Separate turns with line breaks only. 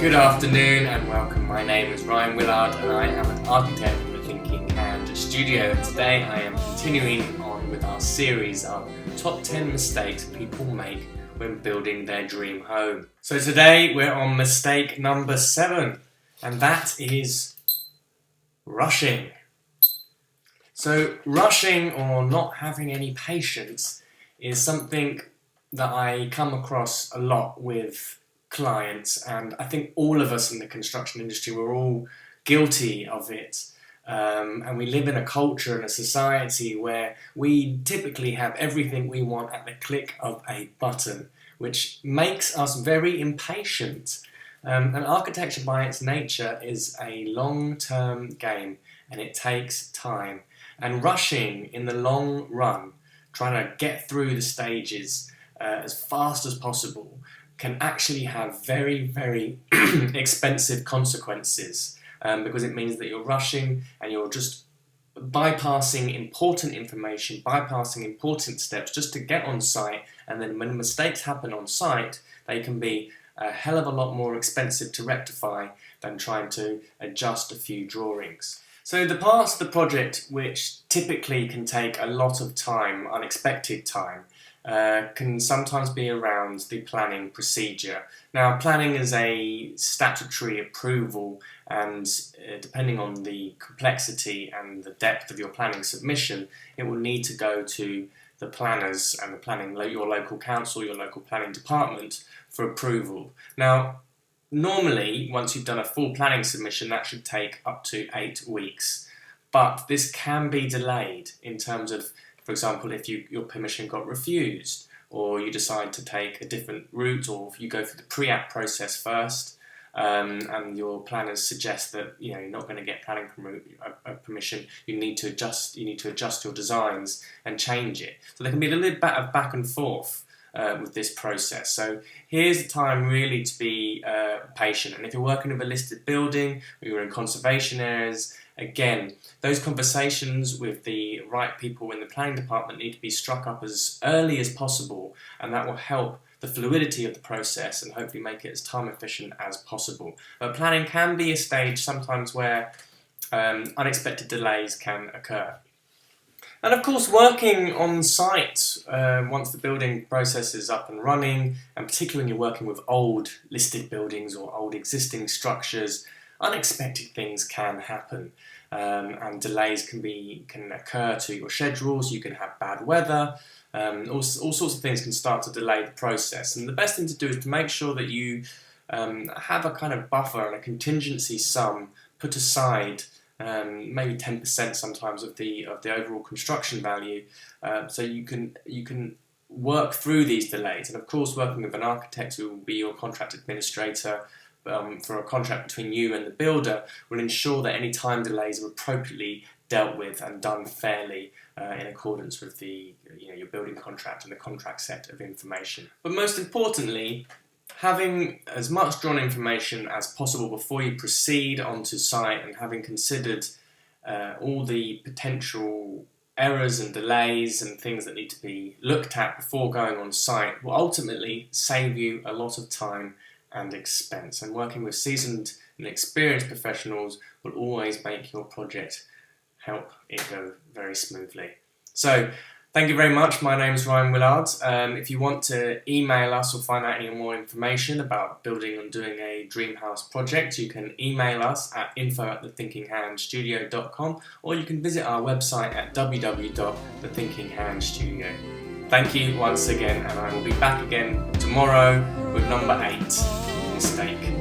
Good afternoon and welcome. My name is Ryan Willard and I am an architect in the Thinking Hand studio. Today I am continuing on with our series of top 10 mistakes people make when building their dream home. So today we're on mistake number 7, and that is rushing. So rushing or not having any patience is something that I come across a lot with clients, and I think all of us in the construction industry, we're all guilty of it. And we live in a culture and a society where we typically have everything we want at the click of a button, which makes us very impatient. And architecture by its nature is a long-term game, and it takes time. And rushing in the long run, trying to get through the stages as fast as possible, can actually have very, very expensive consequences because it means that you're rushing and you're just bypassing important information, bypassing important steps just to get on site, and then when mistakes happen on site, they can be a hell of a lot more expensive to rectify than trying to adjust a few drawings. So the parts of the project which typically can take a lot of time, unexpected time, can sometimes be around the planning procedure. Now, planning is a statutory approval, and depending on the complexity and the depth of your planning submission, it will need to go to the planners and your local council, your local planning department for approval. Now, normally, once you've done a full planning submission, that should take up to 8 weeks. But this can be delayed in terms of, for example, if your permission got refused, or you decide to take a different route, or if you go through the pre-app process first, and your planners suggest that you're not going to get planning permission, you need to adjust your designs and change it. So there can be a little bit of back and forth with this process. So here's the time really to be patient. And if you're working with a listed building, or you're in conservation areas, again, those conversations with the right people in the planning department need to be struck up as early as possible, and that will help the fluidity of the process and hopefully make it as time efficient as possible. But planning can be a stage sometimes where unexpected delays can occur. And of course, working on site, once the building process is up and running, and particularly when you're working with old listed buildings or old existing structures, unexpected things can happen, and delays can occur to your schedules. You can have bad weather, all sorts of things can start to delay the process. And the best thing to do is to make sure that you have a kind of buffer and a contingency sum put aside, maybe 10% sometimes of the overall construction value, so you can work through these delays. And of course, working with an architect who will be your contract administrator for a contract between you and the builder will ensure that any time delays are appropriately dealt with and done fairly in accordance with your building contract and the contract set of information. But most importantly, having as much drawn information as possible before you proceed onto site, and having considered all the potential errors and delays and things that need to be looked at before going on site, will ultimately save you a lot of time and expense. And working with seasoned and experienced professionals will always make your project help it go very smoothly. So, thank you very much. My name is Ryan Willard. If you want to email us or find out any more information about building and doing a dream house project, you can email us at info@thethinkinghandstudio.com, or you can visit our website at www.thethinkinghandstudio. Thank you once again, and I will be back again tomorrow with number 8, mistake.